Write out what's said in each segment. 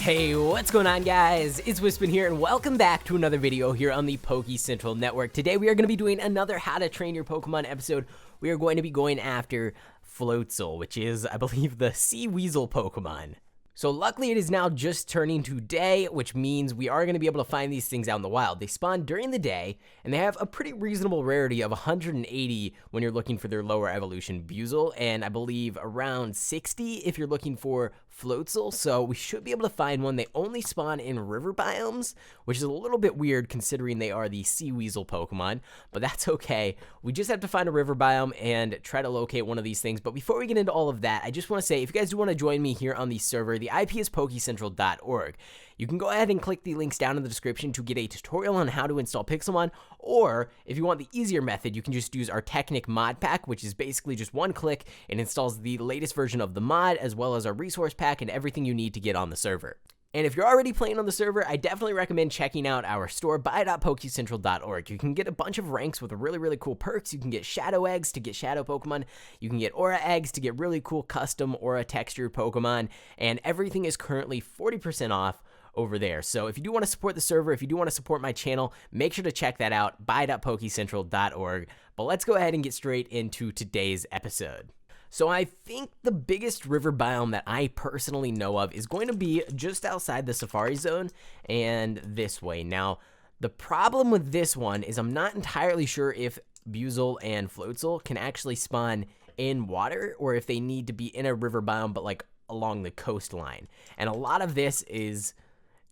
Hey, what's going on, guys? It's Wispin here, and welcome back to another video here on the Pokecentral network. Today we are going to be doing another How to Train Your Pokemon episode. We are going to be going after Floatzel, which is, I believe, the Sea Weasel Pokemon. So luckily it is now just turning to day, which means we are going to be able to find these things out in the wild. They spawn during the day, and they have a pretty reasonable rarity of 180 when you're looking for their lower evolution Buizel, and I believe around 60 if you're looking for Floatzel, so we should be able to find one. They only spawn in river biomes, which is a little bit weird considering they are the Sea Weasel Pokemon, but that's okay. We just have to find a river biome and try to locate one of these things. But before we get into all of that, I just want to say, if you guys do want to join me here on the server, the IP is Pokecentral.org. You can go ahead and click the links down in the description to get a tutorial on how to install Pixelmon, or if you want the easier method, you can just use our Technic mod pack, which is basically just one click and installs the latest version of the mod, as well as our resource pack and everything you need to get on the server. And if you're already playing on the server, I definitely recommend checking out our store, buy.pokecentral.org. You can get a bunch of ranks with really cool perks. You can get shadow eggs to get shadow Pokemon. You can get aura eggs to get really cool custom aura texture Pokemon. And everything is currently 40% off over there. So if you do want to support the server, if you do want to support my channel, make sure to check that out, buy.pokecentral.org. But let's go ahead and get straight into today's episode. So I think the biggest river biome that I personally know of is going to be just outside the Safari Zone and this way. Now, the problem with this one is I'm not entirely sure if Buizel and Floatzel can actually spawn in water or if they need to be in a river biome but like along the coastline. And a lot of this is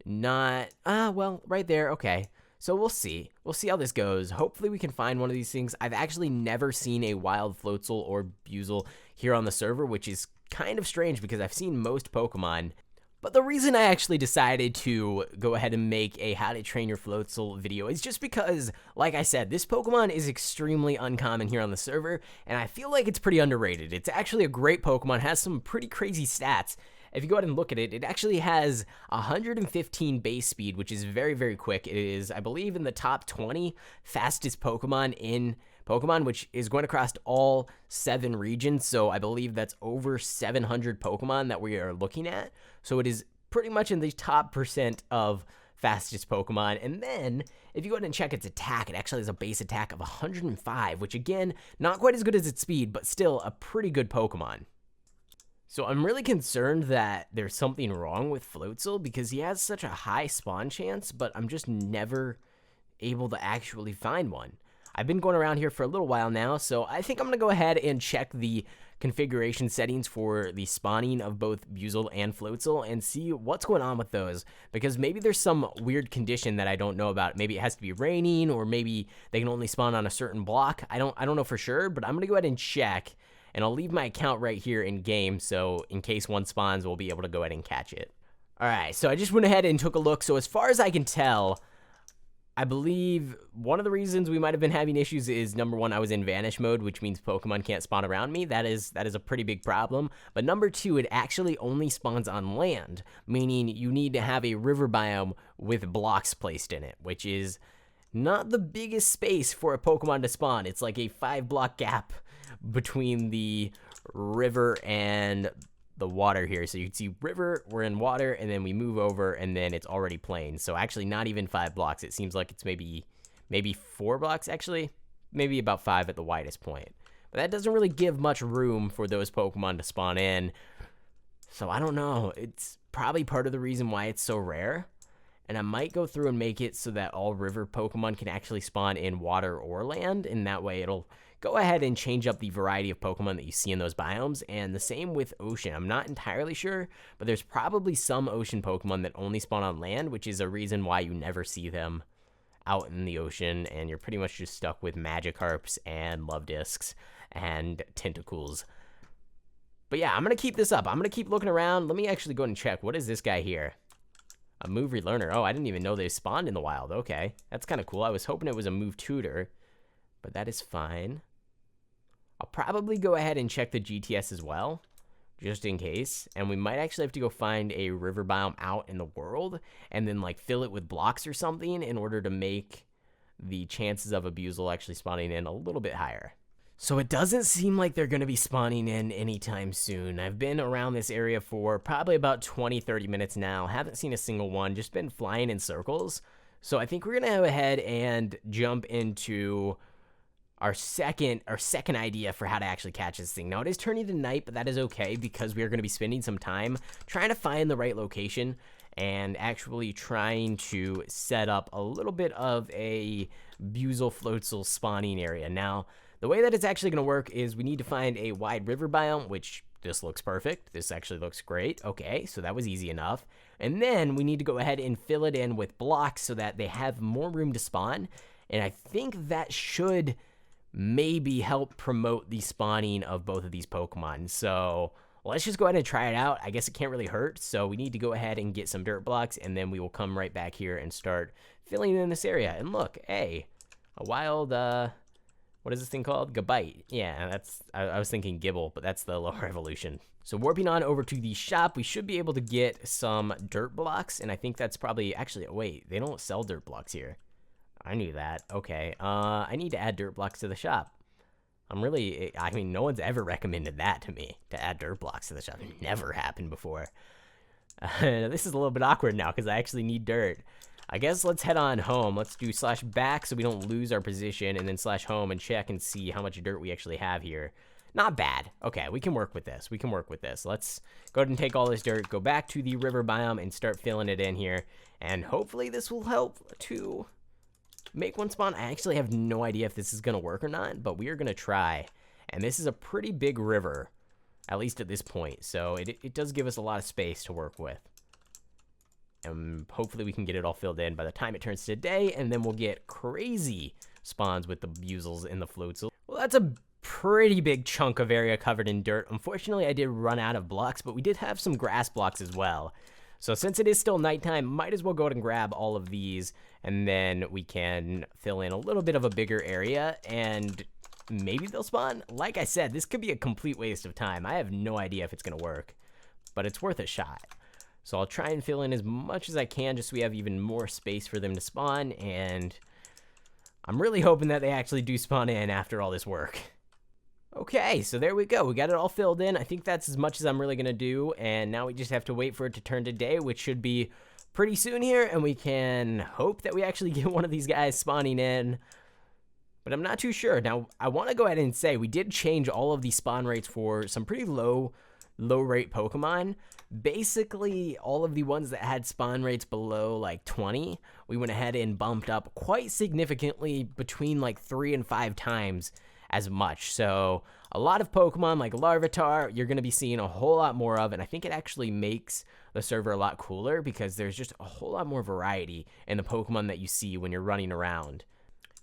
not, well, right there, okay. So we'll see. We'll see how this goes. Hopefully we can find one of these things. I've actually never seen a wild Floatzel or Buizel here on the server, which is kind of strange because I've seen most Pokemon. But the reason I actually decided to go ahead and make a How to Train Your Floatzel video is just because, like I said, this Pokemon is extremely uncommon here on the server, and I feel like it's pretty underrated. It's actually a great Pokemon, has some pretty crazy stats. If you go ahead and look at it, it actually has 115 base speed, which is very quick. It is, I believe, in the top 20 fastest Pokemon in Pokemon, which is going across all 7 regions. So I believe that's over 700 Pokemon that we are looking at. So it is pretty much in the top % of fastest Pokemon. And then if you go ahead and check its attack, it actually has a base attack of 105, which again, not quite as good as its speed, but still a pretty good Pokemon. So I'm really concerned that there's something wrong with Floatzel because he has such a high spawn chance, but I'm just never able to actually find one. I've been going around here for a little while now, so I think I'm going to go ahead and check the configuration settings for the spawning of both Buizel and Floatzel and see what's going on with those, because maybe there's some weird condition that I don't know about. Maybe it has to be raining, or maybe they can only spawn on a certain block. I don't know for sure, but I'm going to go ahead and check. And I'll leave my account right here in game, so in case one spawns, we'll be able to go ahead and catch it. Alright, so I just went ahead and took a look. So as far as I can tell, I believe one of the reasons we might have been having issues is, number one, I was in vanish mode, which means Pokemon can't spawn around me. That is a pretty big problem. But number two, it actually only spawns on land, meaning you need to have a river biome with blocks placed in it, which is not the biggest space for a Pokemon to spawn. It's like a 5-block gap between the river and the water here. So you can see river, we're in water, and then we move over, and then it's already plain. So actually not even 5 blocks. It seems like it's maybe 4 blocks, actually. Maybe about 5 at the widest point. But that doesn't really give much room for those Pokemon to spawn in. So I don't know. It's probably part of the reason why it's so rare. And I might go through and make it so that all river Pokemon can actually spawn in water or land, and that way it'll go ahead and change up the variety of Pokemon that you see in those biomes. And the same with ocean. I'm not entirely sure, but there's probably some ocean Pokemon that only spawn on land, which is a reason why you never see them out in the ocean, and you're pretty much just stuck with Magikarps and Love Discs and Tentacles. But yeah, I'm going to keep this up. I'm going to keep looking around. Let me actually go and check. What is this guy here? A move relearner. Oh, I didn't even know they spawned in the wild. Okay, that's kind of cool. I was hoping it was a move tutor, but that is fine. I'll probably go ahead and check the GTS as well, just in case. And we might actually have to go find a river biome out in the world and then like fill it with blocks or something in order to make the chances of a Buizel actually spawning in a little bit higher. So it doesn't seem like they're going to be spawning in anytime soon. I've been around this area for probably about 20-30 minutes now. Haven't seen a single one, just been flying in circles. So I think we're going to go ahead and jump into our second idea for how to actually catch this thing. Now it is turning to night, but that is okay because we are going to be spending some time trying to find the right location and actually trying to set up a little bit of a Buizel Floatzel spawning area. Now, the way that it's actually going to work is we need to find a wide river biome, which this looks perfect. This actually looks great. Okay, so that was easy enough. And then we need to go ahead and fill it in with blocks so that they have more room to spawn. And I think that should maybe help promote the spawning of both of these Pokemon. So let's just go ahead and try it out. I guess it can't really hurt. So we need to go ahead and get some dirt blocks, and then we will come right back here and start filling in this area. And look, hey, a wild, what is this thing called? Gabite. Yeah, that's, I was thinking Gibble, but that's the lower evolution. So warping on over to the shop, we should be able to get some dirt blocks, and I think that's probably, actually, wait, they don't sell dirt blocks here. I knew that. Okay, I need to add dirt blocks to the shop. I mean, no one's ever recommended that to me, to add dirt blocks to the shop. It never happened before. This is a little bit awkward now, because I actually need dirt. I guess let's head on home. Let's do /back so we don't lose our position, and then /home and check and see how much dirt we actually have here. Not bad. Okay, we can work with this. We can work with this. Let's go ahead and take all this dirt, go back to the river biome, and start filling it in here. And hopefully this will help to make one spawn. I actually have no idea if this is going to work or not, but we are going to try. And this is a pretty big river, at least at this point. So it does give us a lot of space to work with. And hopefully we can get it all filled in by the time it turns to day, and then we'll get crazy spawns with the Buzels and the Floatzel. Well, that's a pretty big chunk of area covered in dirt. Unfortunately, I did run out of blocks, but we did have some grass blocks as well. So since it is still nighttime, might as well go ahead and grab all of these, and then we can fill in a little bit of a bigger area, and maybe they'll spawn. Like I said, this could be a complete waste of time. I have no idea if it's going to work, but it's worth a shot. So I'll try and fill in as much as I can just so we have even more space for them to spawn, and I'm really hoping that they actually do spawn in after all this work. Okay, so there we go. We got it all filled in. I think that's as much as I'm really going to do, and now we just have to wait for it to turn to day, which should be pretty soon here, and we can hope that we actually get one of these guys spawning in, but I'm not too sure. Now, I want to go ahead and say we did change all of the spawn rates for some pretty low rate Pokemon. Basically, all of the ones that had spawn rates below like 20, we went ahead and bumped up quite significantly, between like 3 and 5 times as much. So a lot of Pokemon like Larvitar, you're going to be seeing a whole lot more of, and I think it actually makes the server a lot cooler because there's just a whole lot more variety in the Pokemon that you see when you're running around.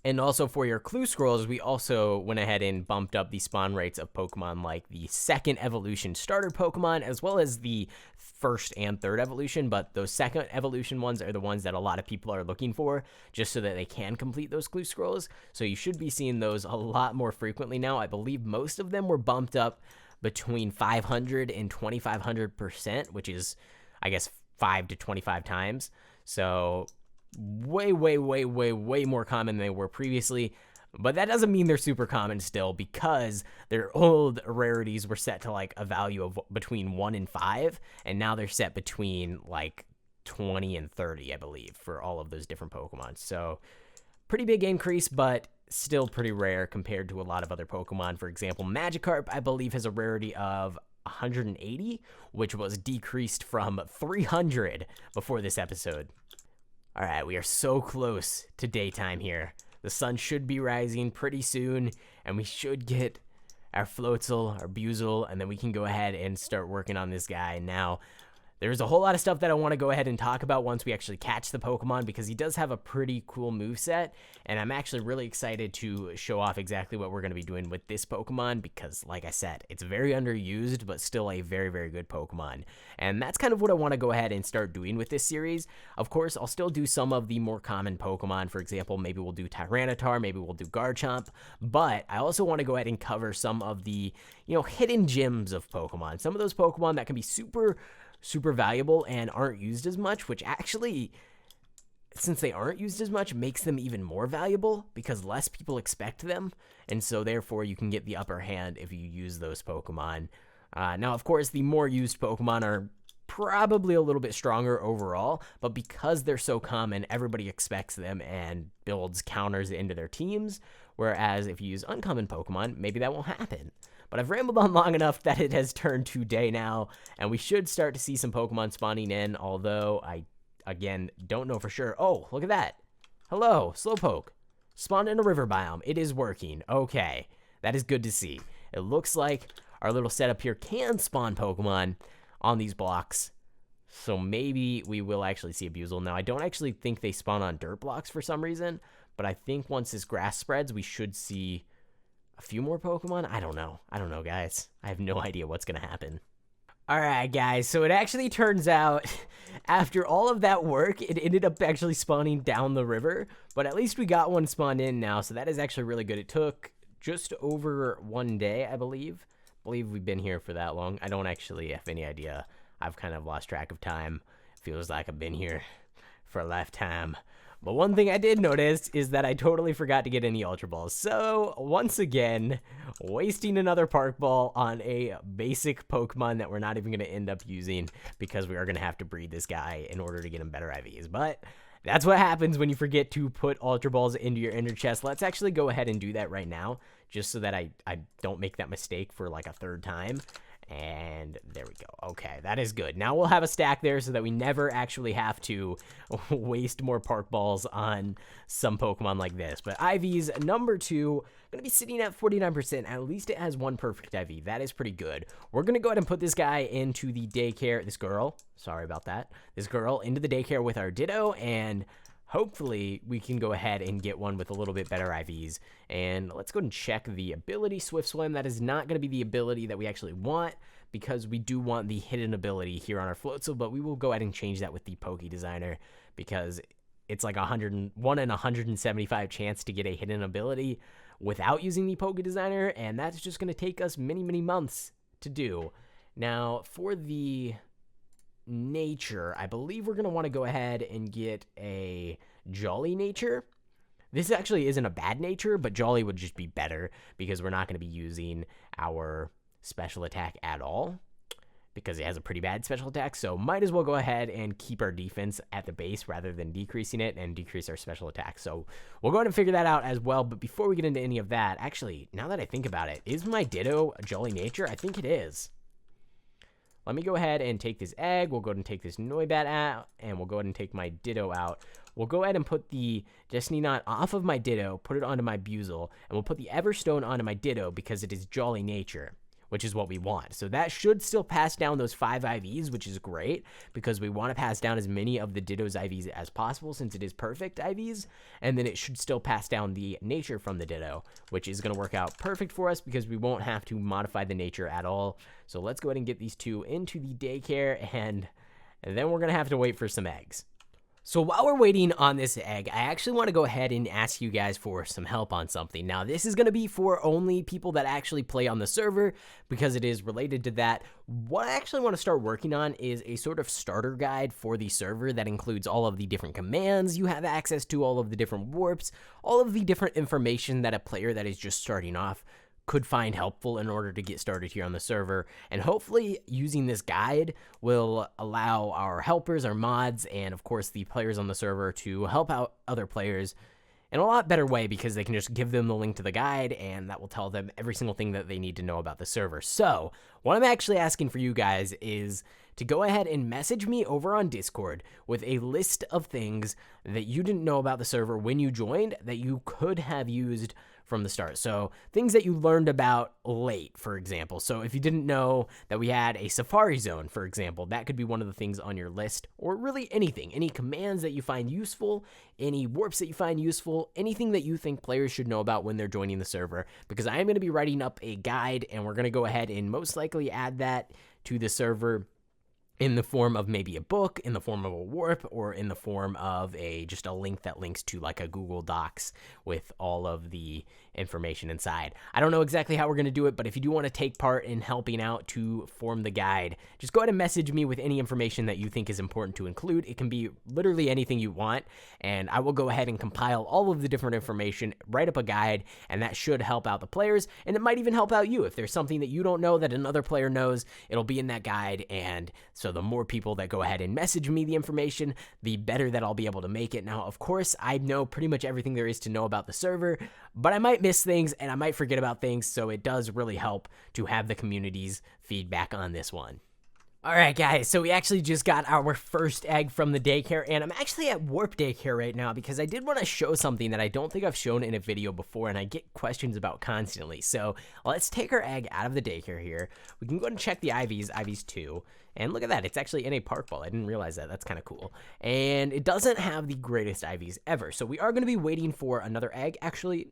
And also for your clue scrolls, we also went ahead and bumped up the spawn rates of Pokemon like the second evolution starter Pokemon, as well as the first and third evolution, but those second evolution ones are the ones that a lot of people are looking for, just so that they can complete those clue scrolls. So you should be seeing those a lot more frequently now. I believe most of them were bumped up between 500 and 2500%, which is, I guess, 5 to 25 times. So way more common than they were previously, but that doesn't mean they're super common still, because their old rarities were set to like a value of between 1 and 5, and now they're set between like 20 and 30, I believe, for all of those different Pokemon. So pretty big increase, but still pretty rare compared to a lot of other Pokemon. For example, Magikarp, I believe, has a rarity of 180, which was decreased from 300 before this episode. All right, we are so close to daytime here. The sun should be rising pretty soon, and we should get our Floatzel, our Buizel, and then we can go ahead and start working on this guy. Now, there's a whole lot of stuff that I want to go ahead and talk about once we actually catch the Pokemon, because he does have a pretty cool moveset, and I'm actually really excited to show off exactly what we're going to be doing with this Pokemon, because, like I said, it's very underused, but still a very good Pokemon. And that's kind of what I want to go ahead and start doing with this series. Of course, I'll still do some of the more common Pokemon. For example, maybe we'll do Tyranitar, maybe we'll do Garchomp, but I also want to go ahead and cover some of the, hidden gems of Pokemon. Some of those Pokemon that can be super valuable and aren't used as much, which actually since they aren't used as much, makes them even more valuable because less people expect them, and so therefore you can get the upper hand if you use those Pokemon. Now, of course, the more used Pokemon are probably a little bit stronger overall, but because they're so common, everybody expects them and builds counters into their teams, whereas if you use uncommon Pokemon, maybe that won't happen. But I've rambled on long enough that it has turned to day now, and we should start to see some Pokemon spawning in, although I, again, don't know for sure. Oh, look at that. Hello, Slowpoke. Spawned in a river biome. It is working. Okay, that is good to see. It looks like our little setup here can spawn Pokemon on these blocks, so maybe we will actually see a Buizel. Now, I don't actually think they spawn on dirt blocks for some reason, but I think once this grass spreads, we should see a few more Pokemon. I don't know, guys. I have no idea what's gonna happen. Alright, guys, so it actually turns out, after all of that work, it ended up actually spawning down the river, but at least we got one spawned in now, so that is actually really good. It took just over 1 day, I believe. We've been here for that long. I don't actually have any idea. I've kind of lost track of time. Feels like I've been here for a lifetime. But one thing I did notice is that I totally forgot to get any Ultra Balls. So, once again, wasting another Park Ball on a basic Pokemon that we're not even going to end up using because we are going to have to breed this guy in order to get him better IVs. But that's what happens when you forget to put Ultra Balls into your Ender Chest. Let's actually go ahead and do that right now, just so that I don't make that mistake for like a third time. And there we go. Okay, that is good. Now we'll have a stack there so that we never actually have to waste more Park Balls on some Pokemon like this. But IVs, number 2, going to be sitting at 49%. At least it has one perfect IV. That is pretty good. We're going to go ahead and put this guy into the daycare. This girl, sorry about that. This girl into the daycare with our Ditto, and hopefully we can go ahead and get one with a little bit better IVs. And let's go and check the ability, Swift Swim. That is not going to be the ability that we actually want, because we do want the hidden ability here on our Floatzel, but we will go ahead and change that with the Poke Designer, because it's like 101 in 175 chance to get a hidden ability without using the Poke Designer, and that's just going to take us many, many months to do. Now, for the nature, I believe we're going to want to go ahead and get a Jolly nature. This actually isn't a bad nature, but Jolly would just be better because we're not going to be using our special attack at all because it has a pretty bad special attack, so might as well go ahead and keep our defense at the base rather than decreasing it and decrease our special attack. So we'll go ahead and figure that out as well, but before we get into any of that, actually, now that I think about it, is my Ditto a Jolly nature? I think it is. Let me go ahead and take this egg. We'll go ahead and take this Noibat out, and we'll go ahead and take my Ditto out. We'll go ahead and put the Destiny Knot off of my Ditto, put it onto my Buizel, and we'll put the Everstone onto my Ditto because it is Jolly nature, which is what we want. So that should still pass down those 5 IVs, which is great because we want to pass down as many of the Ditto's IVs as possible since it is perfect IVs, and then it should still pass down the nature from the Ditto, which is going to work out perfect for us because we won't have to modify the nature at all. So let's go ahead and get these 2 into the daycare, and then we're going to have to wait for some eggs. So while we're waiting on this egg, I actually want to go ahead and ask you guys for some help on something. Now, this is going to be for only people that actually play on the server because it is related to that. What I actually want to start working on is a sort of starter guide for the server that includes all of the different commands you have access to, all of the different warps, all of the different information that a player that is just starting off could find helpful in order to get started here on the server. And hopefully using this guide will allow our helpers, our mods, and of course the players on the server to help out other players in a lot better way because they can just give them the link to the guide and that will tell them every single thing that they need to know about the server. So what I'm actually asking for you guys is to go ahead and message me over on Discord with a list of things that you didn't know about the server when you joined that you could have used from the start. So things that you learned about late, for example. So if you didn't know that we had a safari zone, for example, that could be one of the things on your list, or really anything, any commands that you find useful, any warps that you find useful, anything that you think players should know about when they're joining the server, because I am going to be writing up a guide and we're going to go ahead and most likely add that to the server in the form of maybe a book, in the form of a warp, or in the form of just a link that links to like a Google Docs with all of the information inside. I don't know exactly how we're going to do it, but if you do want to take part in helping out to form the guide, just go ahead and message me with any information that you think is important to include. It can be literally anything you want, and I will go ahead and compile all of the different information, write up a guide, and that should help out the players, and it might even help out you. If there's something that you don't know that another player knows, it'll be in that guide, and so the more people that go ahead and message me the information, the better that I'll be able to make it. Now, of course, I know pretty much everything there is to know about the server, but I might miss things and I might forget about things, so it does really help to have the community's feedback on this one. Alright guys, so we actually just got our first egg from the daycare, and I'm actually at Warp Daycare right now because I did want to show something that I don't think I've shown in a video before and I get questions about constantly. So let's take our egg out of the daycare here. We can go and check the IVs 2, and look at that, it's actually in a park ball. I didn't realize that, that's kind of cool. And it doesn't have the greatest IVs ever, so we are going to be waiting for another egg. Actually,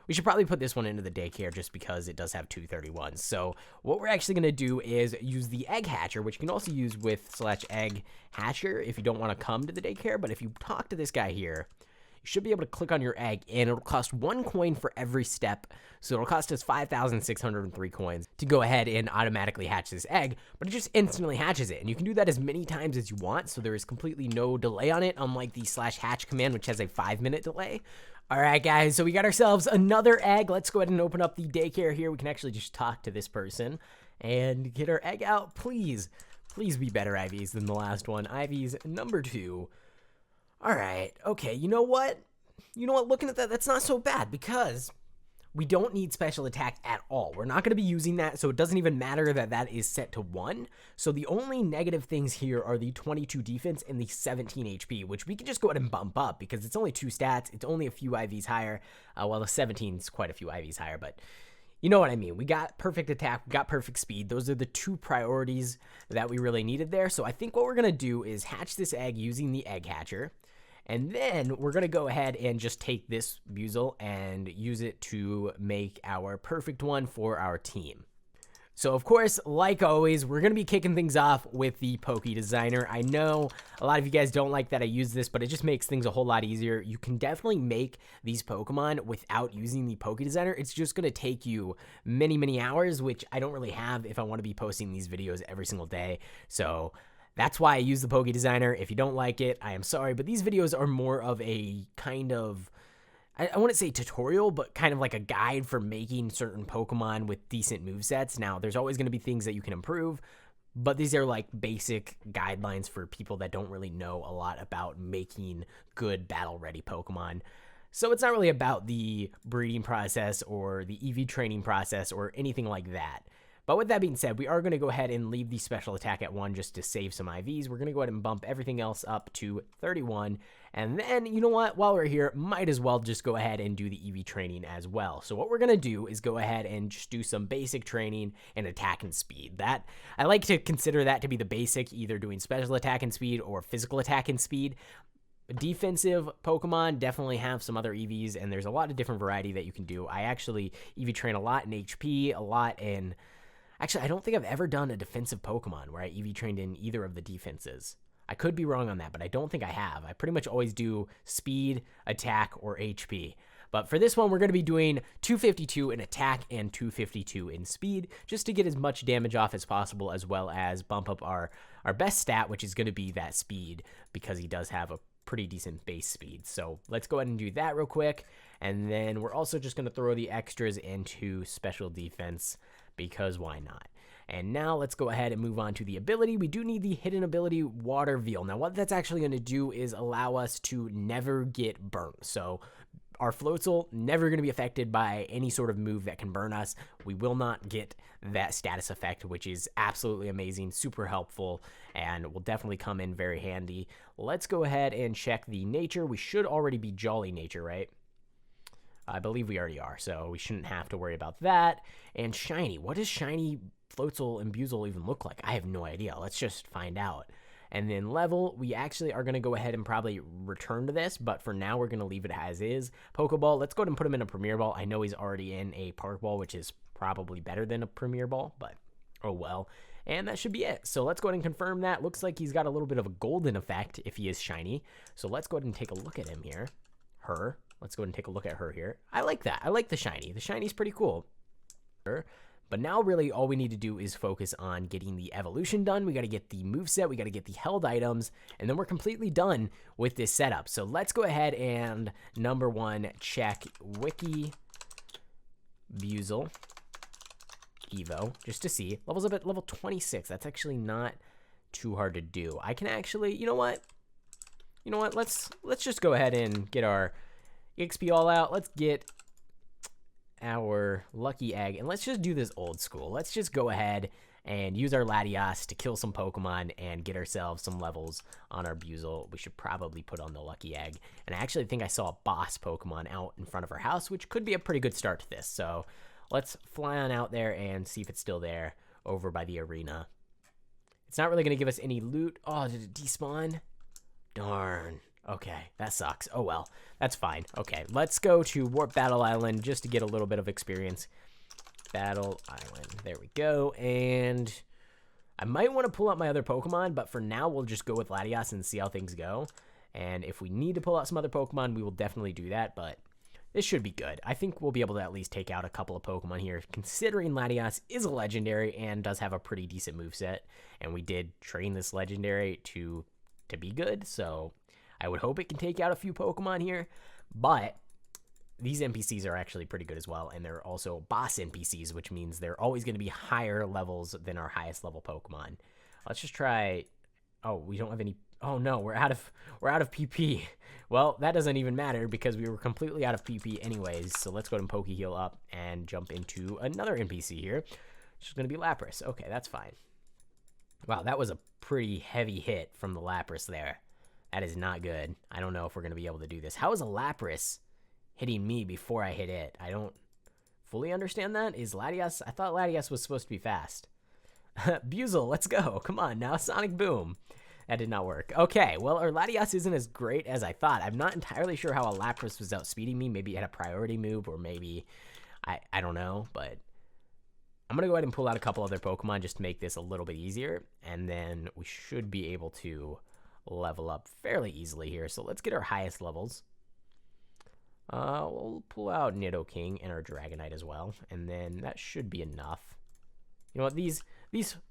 we should probably put this one into the daycare just because it does have 231s. So what we're actually going to do is use the egg hatcher, which you can also use with /egg hatcher if you don't want to come to the daycare. But if you talk to this guy here, you should be able to click on your egg, and it'll cost 1 coin for every step. So it'll cost us 5,603 coins to go ahead and automatically hatch this egg, but it just instantly hatches it. And you can do that as many times as you want, so there is completely no delay on it, unlike the /hatch command, which has a 5-minute delay. All right, guys, so we got ourselves another egg. Let's go ahead and open up the daycare here. We can actually just talk to this person and get our egg out. Please be better IVs than the last one. IVs number 2. All right, okay, you know what? Looking at that, that's not so bad because we don't need special attack at all. We're not going to be using that, so it doesn't even matter that that is set to 1. So the only negative things here are the 22 defense and the 17 HP, which we can just go ahead and bump up because it's only 2 stats. It's only a few IVs higher. Well, the 17 is quite a few IVs higher, but you know what I mean. We got perfect attack, we got perfect speed. Those are the 2 priorities that we really needed there. So I think what we're going to do is hatch this egg using the egg hatcher. And then we're going to go ahead and just take this Buizel and use it to make our perfect one for our team. So, of course, like always, we're going to be kicking things off with the Poke Designer. I know a lot of you guys don't like that I use this, but it just makes things a whole lot easier. You can definitely make these Pokemon without using the Poke Designer. It's just going to take you many, many hours, which I don't really have if I want to be posting these videos every single day. So that's why I use the Poke Designer. If you don't like it, I am sorry, but these videos are more of a kind of, I wouldn't say tutorial, but kind of like a guide for making certain Pokemon with decent movesets. Now, there's always going to be things that you can improve, but these are like basic guidelines for people that don't really know a lot about making good battle-ready Pokemon. So it's not really about the breeding process or the EV training process or anything like that. But with that being said, we are going to go ahead and leave the special attack at 1 just to save some IVs. We're going to go ahead and bump everything else up to 31. And then, you know what? While we're here, might as well just go ahead and do the EV training as well. So what we're going to do is go ahead and just do some basic training and attack and speed. That I like to consider that to be the basic, either doing special attack and speed or physical attack and speed. Defensive Pokemon definitely have some other EVs, and there's a lot of different variety that you can do. I actually EV train a lot in HP, a lot in... Actually, I don't think I've ever done a defensive Pokemon where I EV trained in either of the defenses. I could be wrong on that, but I don't think I have. I pretty much always do speed, attack, or HP. But for this one, we're going to be doing 252 in attack and 252 in speed, just to get as much damage off as possible, as well as bump up our best stat, which is going to be that speed, because he does have a pretty decent base speed. So let's go ahead and do that real quick. And then we're also just going to throw the extras into special defense, because why not? And now let's go ahead and move on to the ability. We do need the hidden ability Water Veil. Now what that's actually going to do is allow us to never get burnt. So our Floatzel never going to be affected by any sort of move that can burn us. We will not get that status effect, which is absolutely amazing, super helpful, and will definitely come in very handy. Let's go ahead and check the nature. We should already be Jolly nature, right? I believe we already are, so we shouldn't have to worry about that. And shiny. What does shiny Floatzel and Buizel even look like? I have no idea. Let's just find out. And then level, we actually are going to go ahead and probably return to this, but for now we're going to leave it as is. Pokeball, let's go ahead and put him in a Premier Ball. I know he's already in a Park Ball, which is probably better than a Premier Ball, but Oh well. And that should be it. So let's go ahead and confirm that. Looks like he's got a little bit of a golden effect if he is shiny. So let's go ahead and take a look at him here. Her. Let's go ahead and take a look at her here. I like that. I like the shiny. The shiny's pretty cool. But now really all we need to do is focus on getting the evolution done. We got to get the moveset. We got to get the held items. And then we're completely done with this setup. So let's go ahead and number one, check Wiki Buizel Evo, just to see. Levels up at level 26. That's actually not too hard to do. I can actually, you know what? Let's just go ahead and get our XP all out. Let's get our lucky egg, and let's just do this old school. Let's just go ahead and use our Latias to kill some Pokemon and get ourselves some levels on our Buizel. We should probably put on the lucky egg. And I actually think I saw a boss Pokemon out in front of our house, which could be a pretty good start to this. So let's fly on out there and see if it's still there over by the arena. It's not really going to give us any loot. Oh, did it despawn? Darn. Okay, that sucks. Oh well, that's fine. Okay, let's go to Warp Battle Island just to get a little bit of experience. Battle Island. There we go. And I might want to pull out my other Pokemon, but for now we'll just go with Latias and see how things go. And if we need to pull out some other Pokemon, we will definitely do that, but this should be good. I think we'll be able to at least take out a couple of Pokemon here, considering Latias is a legendary and does have a pretty decent moveset. And we did train this legendary to be good, so I would hope it can take out a few Pokemon here. But these NPCs are actually pretty good as well, and they're also boss NPCs, which means they're always going to be higher levels than our highest level Pokemon. Let's just try. Oh, we don't have any. Oh no, we're out of PP. Well, that doesn't even matter because we were completely out of PP anyways. So let's go ahead and Poke Heal up and jump into another NPC here, which is going to be Lapras. Okay, that's fine. Wow, that was a pretty heavy hit from the Lapras there. That is not good. I don't know if we're going to be able to do this. How is a Lapras hitting me before I hit it? I don't fully understand that. Is Latias? I thought Latias was supposed to be fast. Buizel, let's go. Come on now, Sonic Boom. That did not work. Okay, well, our Latias isn't as great as I thought. I'm not entirely sure how a Lapras was outspeeding me. Maybe it had a priority move, or maybe, I don't know, but I'm going to go ahead and pull out a couple other Pokemon just to make this a little bit easier, and then we should be able to level up fairly easily here. So let's get our highest levels. We'll pull out Nidoking and our Dragonite as well, and then that should be enough. You know what, these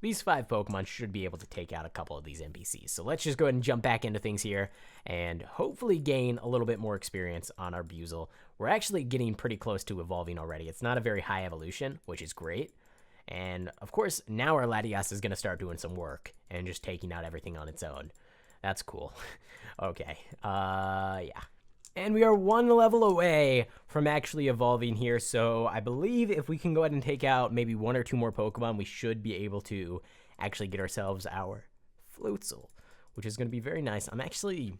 5 Pokemon should be able to take out a couple of these NPCs. So let's just go ahead and jump back into things here and hopefully gain a little bit more experience on our Buizel. We're actually getting pretty close to evolving already. It's not a very high evolution, which is great. And of course, now our Latias is going to start doing some work and just taking out everything on its own. That's cool. Okay, yeah. And we are 1 level away from actually evolving here, so I believe if we can go ahead and take out maybe 1 or 2 more Pokemon, we should be able to actually get ourselves our Floatzel, which is going to be very nice. I'm actually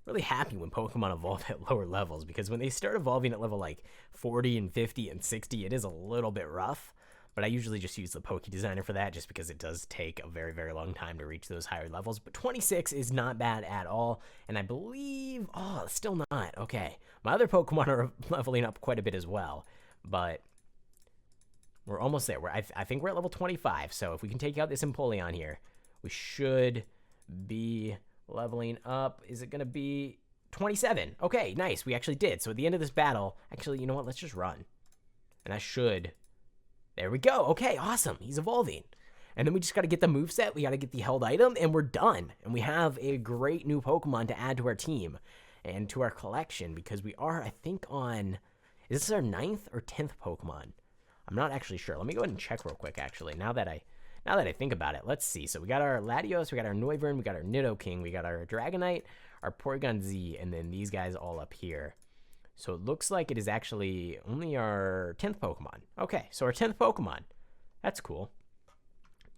really happy when Pokemon evolve at lower levels, because when they start evolving at level like 40 and 50 and 60, it is a little bit rough. But I usually just use the Poke Designer for that, just because it does take a very, very long time to reach those higher levels. But 26 is not bad at all. And I believe, oh, still not. Okay. My other Pokemon are leveling up quite a bit as well. But we're almost there. I think we're at level 25. So if we can take out this Empoleon here, we should be leveling up. Is it going to be 27? Okay, nice. We actually did. So at the end of this battle, actually, you know what? Let's just run. And I should... There we go. Okay, awesome. He's evolving. And then we just got to get the moveset. We got to get the held item, and we're done. And we have a great new Pokemon to add to our team and to our collection, because we are, I think, on... Is this our 9th or 10th Pokemon? I'm not actually sure. Let me go ahead and check real quick, actually, now that I think about it. Let's see. So we got our Latios, we got our Noivern, we got our Nidoking, we got our Dragonite, our Porygon Z, and then these guys all up here. So it looks like it is actually only our 10th Pokemon. Okay, so our 10th Pokemon. That's cool.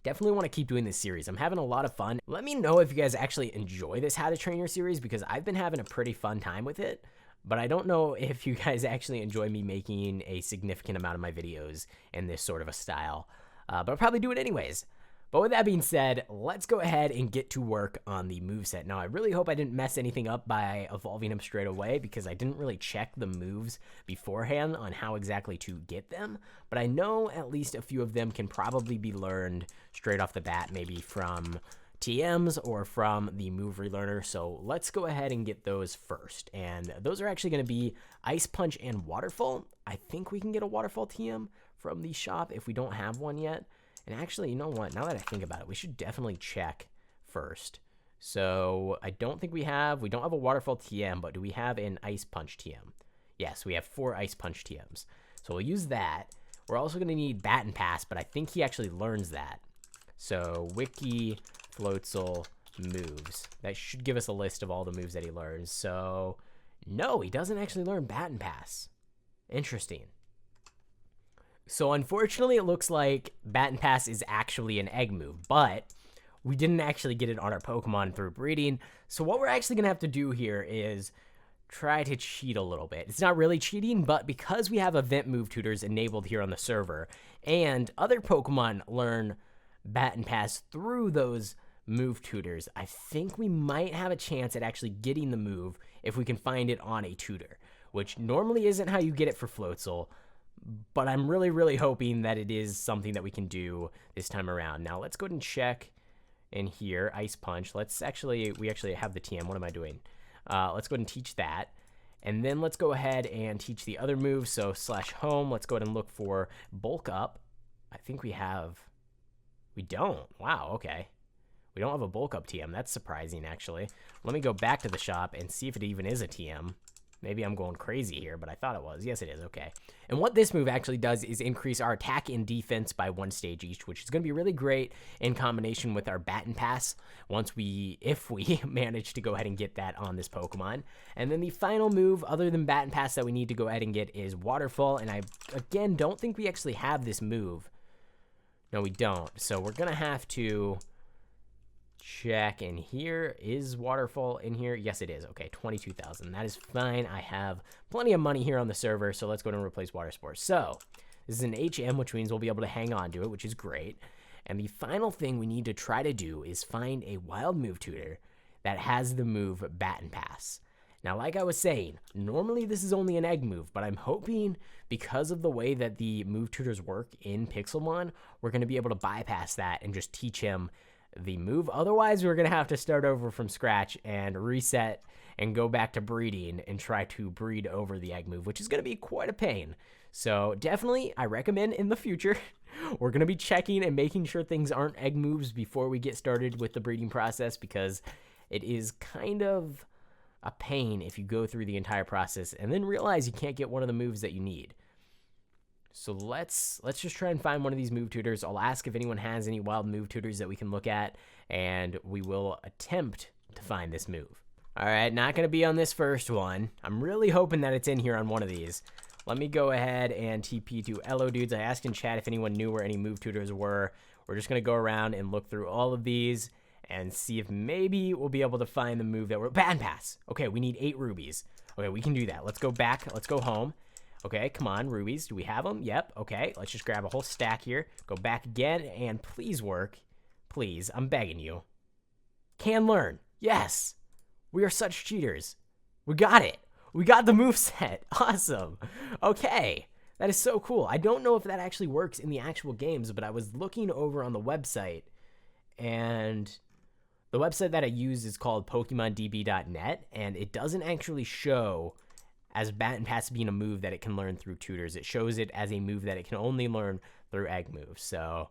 Definitely want to keep doing this series. I'm having a lot of fun. Let me know if you guys actually enjoy this How to Train Your series, because I've been having a pretty fun time with it. But I don't know if you guys actually enjoy me making a significant amount of my videos in this sort of a style. But I'll probably do it anyways. But with that being said, let's go ahead and get to work on the moveset. Now, I really hope I didn't mess anything up by evolving him straight away because I didn't really check the moves beforehand on how exactly to get them. But I know at least a few of them can probably be learned straight off the bat, maybe from TMs or from the move relearner. So let's go ahead and get those first. And those are actually going to be Ice Punch and Waterfall. I think we can get a Waterfall TM from the shop if we don't have one yet. And actually, you know what? Now that I think about it, we should definitely check first. So I don't think we don't have a Waterfall TM, but do we have an Ice Punch TM? Yes, we have 4 Ice Punch TMs. So we'll use that. We're also going to need Baton Pass, but I think he actually learns that. So Wiki Floatzel moves. That should give us a list of all the moves that he learns. So no, he doesn't actually learn Baton Pass. Interesting. So unfortunately, it looks like Baton Pass is actually an egg move, but we didn't actually get it on our Pokemon through breeding. So what we're actually going to have to do here is try to cheat a little bit. It's not really cheating, but because we have event move tutors enabled here on the server, and other Pokemon learn Baton Pass through those move tutors, I think we might have a chance at actually getting the move if we can find it on a tutor, which normally isn't how you get it for Floatzel. But I'm really hoping that it is something that we can do this time around. Now, let's go ahead and check in here. Ice Punch. We actually have the TM. What am I doing? Let's go ahead and teach that. And then let's go ahead and teach the other moves. So, /home. Let's go ahead and look for Bulk Up. I think we don't. Wow, okay. We don't have a Bulk Up TM. That's surprising, actually. Let me go back to the shop and see if it even is a TM. Maybe I'm going crazy here, but I thought it was. Yes, it is. Okay. And what this move actually does is increase our attack and defense by 1 stage each, which is going to be really great in combination with our Baton Pass if we manage to go ahead and get that on this Pokemon. And then the final move, other than Baton Pass, that we need to go ahead and get is Waterfall. And I, again, don't think we actually have this move. No, we don't. So we're going to have to check in here. Is Waterfall in here? Yes, it is. Okay, 22,000. That is fine. I have plenty of money here on the server, so let's go and replace Water Sport. So this is an HM, which means we'll be able to hang on to it, which is great. And the final thing we need to try to do is find a wild move tutor that has the move Baton Pass. Now, like I was saying, normally this is only an egg move, but I'm hoping because of the way that the move tutors work in Pixelmon, we're going to be able to bypass that and just teach him the move. Otherwise, we're going to have to start over from scratch and reset and go back to breeding and try to breed over the egg move, which is going to be quite a pain. So definitely, I recommend in the future, we're going to be checking and making sure things aren't egg moves before we get started with the breeding process, because it is kind of a pain if you go through the entire process and then realize you can't get one of the moves that you need. So let's just try and find one of these move tutors. I'll ask if anyone has any wild move tutors that we can look at, and we will attempt to find this move. All right, not going to be on this first one. I'm really hoping that it's in here on one of these. Let me go ahead and TP to Hello Dudes. I asked in chat if anyone knew where any move tutors were. We're just going to go around and look through all of these and see if maybe we'll be able to find the move that we're... Baton Pass. Okay, we need 8 rubies. Okay, we can do that. Let's go back. Let's go home. Okay, come on, rubies. Do we have them? Yep. Okay, let's just grab a whole stack here. Go back again, and please work. Please, I'm begging you. Can learn. Yes. We are such cheaters. We got it. We got the moveset. Awesome. Okay, that is so cool. I don't know if that actually works in the actual games, but I was looking over on the website, and the website that I use is called PokemonDB.net, and it doesn't actually show as Baton Pass being a move that it can learn through tutors. It shows it as a move that it can only learn through egg moves. So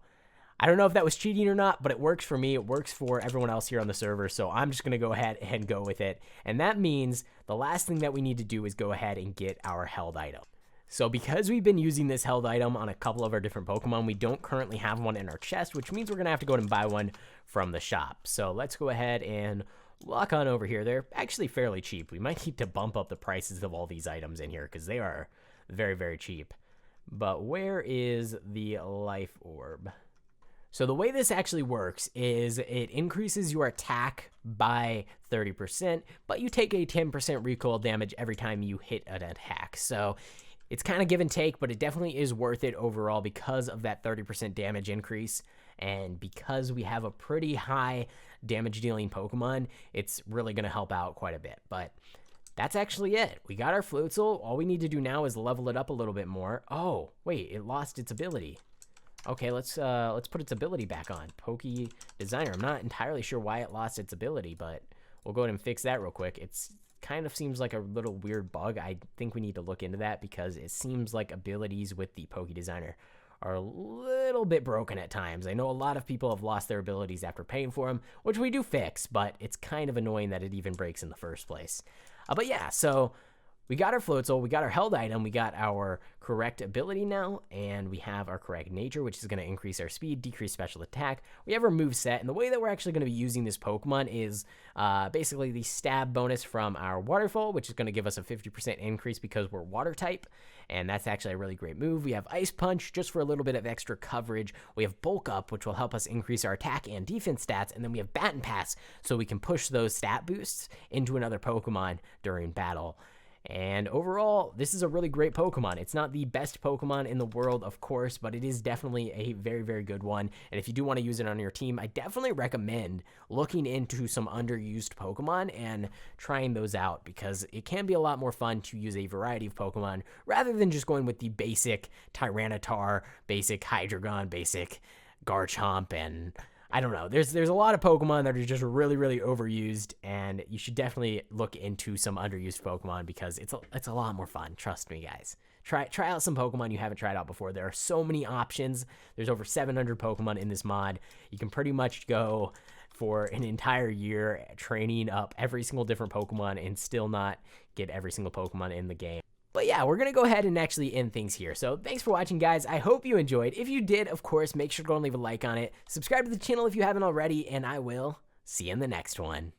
I don't know if that was cheating or not, but it works for me. It works for everyone else here on the server. So I'm just going to go ahead and go with it. And that means the last thing that we need to do is go ahead and get our held item. So because we've been using this held item on a couple of our different Pokemon, we don't currently have one in our chest, which means we're going to have to go ahead and buy one from the shop. So let's go ahead and walk on over here. They're actually fairly cheap. We might need to bump up the prices of all these items in here because they are very cheap. But where is the life orb? So the way this actually works is it increases your attack by 30%, but you take a 10% recoil damage every time you hit an attack. So it's kind of give and take, but it definitely is worth it overall because of that 30% damage increase. and because we have a pretty high damage dealing Pokemon, it's really going to help out quite a bit. But that's actually it. We got our Floatzel. All we need to do now is level it up a little bit more. Oh, wait, it lost its ability. Okay, let's put its ability back on. Poke Designer. I'm not entirely sure why it lost its ability, but we'll go ahead and fix that real quick. It's kind of seems like a little weird bug. I think we need to look into that because it seems like abilities with the Poke Designer are a little bit broken at times. I know a lot of people have lost their abilities after paying for them, which we do fix, but it's kind of annoying that it even breaks in the first place. But yeah, so we got our Floatzel, we got our held item, we got our correct ability now, and we have our correct nature, which is going to increase our speed, decrease special attack. We have our move set, and the way that we're actually going to be using this Pokemon is basically the stab bonus from our waterfall, which is going to give us a 50% increase because we're water type, and that's actually a really great move. We have Ice Punch just for a little bit of extra coverage. We have Bulk Up, which will help us increase our attack and defense stats, and then we have Baton Pass, so we can push those stat boosts into another Pokemon during battle. And overall, this is a really great Pokemon. It's not the best Pokemon in the world, of course, but it is definitely a very, very good one. And if you do want to use it on your team, I definitely recommend looking into some underused Pokemon and trying those out because it can be a lot more fun to use a variety of Pokemon rather than just going with the basic Tyranitar, basic Hydreigon, basic Garchomp, and I don't know. There's a lot of Pokemon that are just really, really overused, and you should definitely look into some underused Pokemon because it's a lot more fun. Trust me, guys. Try out some Pokemon you haven't tried out before. There are so many options. There's over 700 Pokemon in this mod. You can pretty much go for an entire year training up every single different Pokemon and still not get every single Pokemon in the game. But yeah, we're going to go ahead and actually end things here. So thanks for watching, guys. I hope you enjoyed. If you did, of course, make sure to go and leave a like on it. Subscribe to the channel if you haven't already, and I will see you in the next one.